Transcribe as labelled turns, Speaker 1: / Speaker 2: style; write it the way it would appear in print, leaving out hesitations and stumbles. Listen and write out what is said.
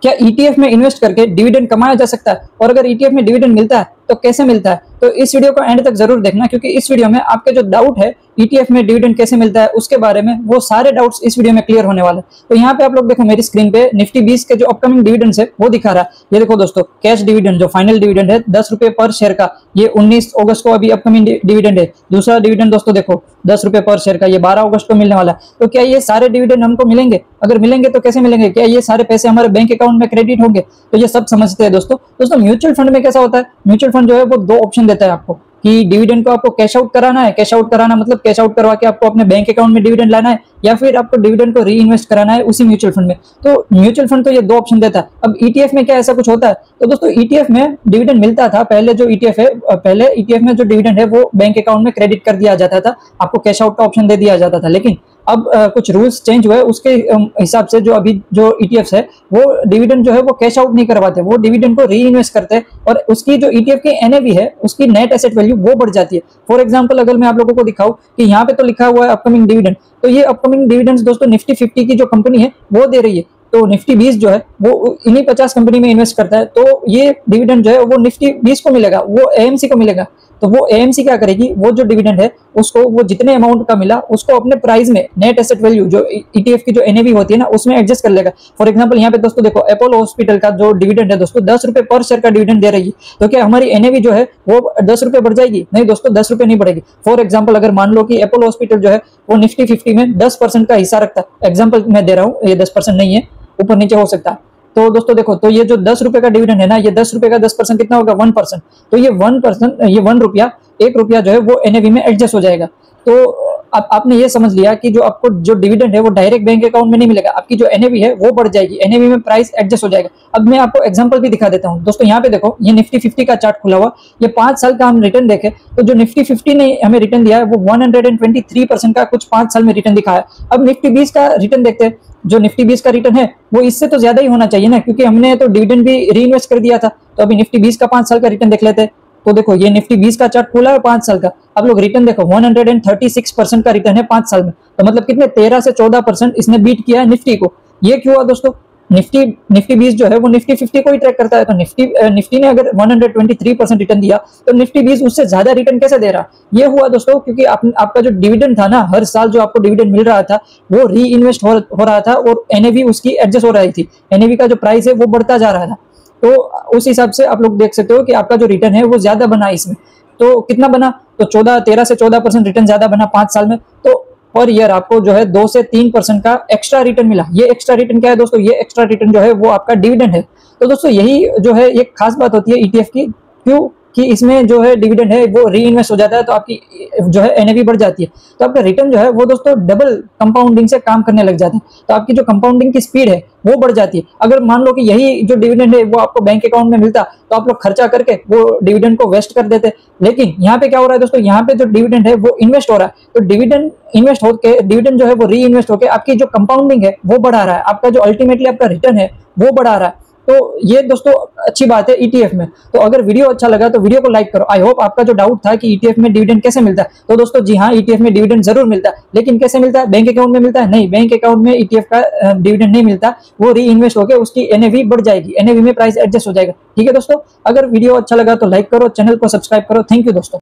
Speaker 1: क्या ईटीएफ में इन्वेस्ट करके डिविडेंड कमाया जा सकता है, और अगर ईटीएफ में डिविडेंड मिलता है तो कैसे मिलता है? तो इस वीडियो को एंड तक जरूर देखना, क्योंकि इस वीडियो में आपके जो डाउट है ईटीएफ में डिविडेंड कैसे मिलता है उसके बारे में, वो सारे डाउट्स इस वीडियो में क्लियर होने वाले हैं। तो यहाँ पे आप लोग देखो, मेरी स्क्रीन पे निफ्टी 20 के जो अपकमिंग डिविडेंड्स है वो दिखा रहा है। ये देखो दोस्तों, कैश डिविडेंड जो फाइनल डिविडेंड है 10 रुपए पर शेयर का, ये 19 अगस्त को अभी अपकमिंग डिविडेंड है। दूसरा डिविडेंड दोस्तों देखो 10 रुपए पर शेयर का, ये 12 अगस्त को मिलने वाला है। तो क्या ये सारे डिविडेंड हमको मिलेंगे? अगर मिलेंगे तो कैसे मिलेंगे? क्या ये सारे पैसे हमारे बैंक अकाउंट में क्रेडिट होंगे? तो ये सब समझते हैं दोस्तों। म्यूचुअल फंड में कैसा होता है? म्यूचुअल फंड जो है वो दो ऑप्शन देता है आपको कि डिविडेंड को आपको कैश आउट कराना है। कैश आउट कराना मतलब कैश आउट करवा के आपको अपने बैंक अकाउंट में डिविडेंड लाना है, या फिर आपको डिविडेंड को री इन्वेस्ट कराना है उसी म्यूचुअल फंड में। तो म्यूचुअल फंड तो ये दो ऑप्शन देता है। अब ईटीएफ में क्या ऐसा कुछ होता है? तो दोस्तों ईटीएफ में डिविडेंड मिलता था पहले। जो ईटीएफ है, पहले ईटीएफ में जो डिविडेंड है वो बैंक अकाउंट में क्रेडिट कर दिया जाता था, आपको कैश आउट का ऑप्शन दे दिया जाता था। लेकिन अब कुछ रूल्स चेंज हुए, उसके हिसाब से जो अभी जो ईटीएफ है वो डिविडेंड जो है वो कैश आउट नहीं करवाते, वो डिविडेंड को री इन्वेस्ट करते हैं, और उसकी जो ईटीएफ की एनएवी है, उसकी नेट एसेट वैल्यू वो बढ़ जाती है। फॉर एग्जांपल अगर मैं आप लोगों को दिखाऊं कि यहाँ पे तो लिखा हुआ है अपकमिंग डिविडेंड, तो ये अपकमिंग डिविडेंड्स दोस्तों निफ्टी 50 की जो कंपनी है वो दे रही है। तो निफ्टी 20 जो है वो इन्हीं 50 कंपनी में इन्वेस्ट करता है, तो ये डिविडेंड जो है वो निफ्टी 20 को मिलेगा, वो एएमसी को मिलेगा। तो वो एएमसी क्या करेगी, वो जो डिविडेंड है उसको, वो जितने अमाउंट का मिला उसको अपने प्राइस में नेट एसेट वैल्यू जो ईटीएफ की जो एनएवी होती है ना, उसमें एडजस्ट कर लेगा। फॉर एग्जांपल यहाँ पे दोस्तों देखो, अपोलो हॉस्पिटल का जो डिविडेंड है दोस्तों 10 रुपए पर शेयर का डिविडेंड दे रही है। तो क्या हमारी एनएवी जो है वो 10 रुपए बढ़ जाएगी? नहीं दोस्तों, 10 रुपए नहीं बढ़ेगी। फॉर एग्जाम्पल अगर मान लो कि अपोलो हॉस्पिटल जो है वो निफ्टी 50 में 10% का हिस्सा रखता है, एग्जाम्पल मैं दे रहा हूँ, ये 10% नहीं है, ऊपर नीचे हो सकता है। तो दोस्तों देखो, तो ये जो 10 रुपए का डिविडेंड है ना, ये 10 रुपए का 10% कितना होगा? 1%। तो ये 1%, ये 1 रुपया, 1 रुपया जो है वो एनएवी में एडजस्ट हो जाएगा। तो आपने ये समझ लिया कि जो आपको जो डिविडेंड है वो डायरेक्ट बैंक अकाउंट में नहीं मिलेगा, आपकी जो एनएवी है वो बढ़ जाएगी, एनएवी में प्राइस एडजस्ट हो जाएगा। अब मैं आपको एग्जांपल भी दिखा देता हूं दोस्तों। यहाँ पे देखो, ये निफ्टी 50 का चार्ट खुला हुआ, ये 5 साल का हम रिटर्न देखें तो जो निफ्टी 50 ने हमें रिटर्न दिया है वो 123% का कुछ 5 साल में रिटर्न दिखा है। अब निफ्टी 20 का रिटर्न देखते हैं। जो निफ्टी 20 का रिटर्न है वो इससे तो ज्यादा ही होना चाहिए ना, क्योंकि हमने तो डिविडेंड भी री इन्वेस्ट कर दिया था। तो अभी निफ्टी 20 का 5 साल का रिटर्न देख लेते हैं। तो देखो, ये निफ्टी 20 का चार्ट खुला है 5 साल का। अब लोग रिटर्न देखो, 136% का रिटर्न है 5 साल में। तो मतलब कितने, 13 से 14% इसने बीट किया है निफ्टी को। ये क्यों हुआ दोस्तों? निफ्टी 20 जो है वो निफ्टी 50 को ही ट्रैक करता है। तो निफ्टी ने अगर 123% रिटर्न दिया तो निफ्टी 20 उससे ज्यादा रिटर्न कैसे दे रहा? ये हुआ दोस्तों क्योंकि आपका जो डिविडेंड था ना, हर साल जो आपको डिविडेंड मिल रहा था वो री इन्वेस्ट हो रहा था, और एनएवी उसकी एडजस्ट हो रही थी। एनएवी का जो प्राइस है वो बढ़ता जा रहा था। तो उस हिसाब से आप लोग देख सकते हो कि आपका जो रिटर्न है वो ज्यादा बना इसमें। तो कितना बना? तो 13 से 14% रिटर्न ज्यादा बना 5 साल में। तो पर ईयर आपको जो है 2 से 3% का एक्स्ट्रा रिटर्न मिला। ये एक्स्ट्रा रिटर्न क्या है दोस्तों? ये एक्स्ट्रा रिटर्न जो है वो आपका डिविडेंड है। तो दोस्तों यही जो है एक खास बात होती है ईटीएफ की। क्यों? कि इसमें जो है डिविडेंड है वो री इन्वेस्ट हो जाता है, तो आपकी जो है एनएवी बढ़ जाती है। तो आपका रिटर्न जो है वो दोस्तों डबल कंपाउंडिंग से काम करने लग जाता है। तो आपकी जो कंपाउंडिंग की स्पीड है वो बढ़ जाती है। अगर मान लो कि यही जो डिविडेंड है वो आपको बैंक अकाउंट में मिलता, तो आप लोग खर्चा करके वो डिविडेंड को वेस्ट कर देते। लेकिन यहाँ पे क्या हो रहा है दोस्तों? यहाँ पे जो डिविडेंड है वो इन्वेस्ट हो रहा है। तो डिविडेंड इन्वेस्ट होकर, डिविडेंड जो है वो री इन्वेस्ट होकर आपकी जो कंपाउंडिंग है वो बढ़ा रहा है, आपका जो अल्टीमेटली आपका रिटर्न है वो बढ़ा रहा है। तो ये दोस्तों अच्छी बात है ईटीएफ में। तो अगर वीडियो अच्छा लगा तो वीडियो को लाइक करो। आई होप आपका जो डाउट था कि ईटीएफ में डिविडेंड कैसे मिलता है, तो दोस्तों जी हाँ, ईटीएफ में डिविडेंड जरूर मिलता है। लेकिन कैसे मिलता है? बैंक अकाउंट में मिलता है? नहीं, बैंक अकाउंट में ईटीएफ का डिविडेंड नहीं मिलता। वो री इन्वेस्ट होकर उसकी एनएवी बढ़ जाएगी, एनएवी में प्राइस एडजस्ट हो जाएगा। ठीक है दोस्तों, अगर वीडियो अच्छा लगा तो लाइक करो, चैनल को सब्सक्राइब करो। थैंक यू दोस्तों।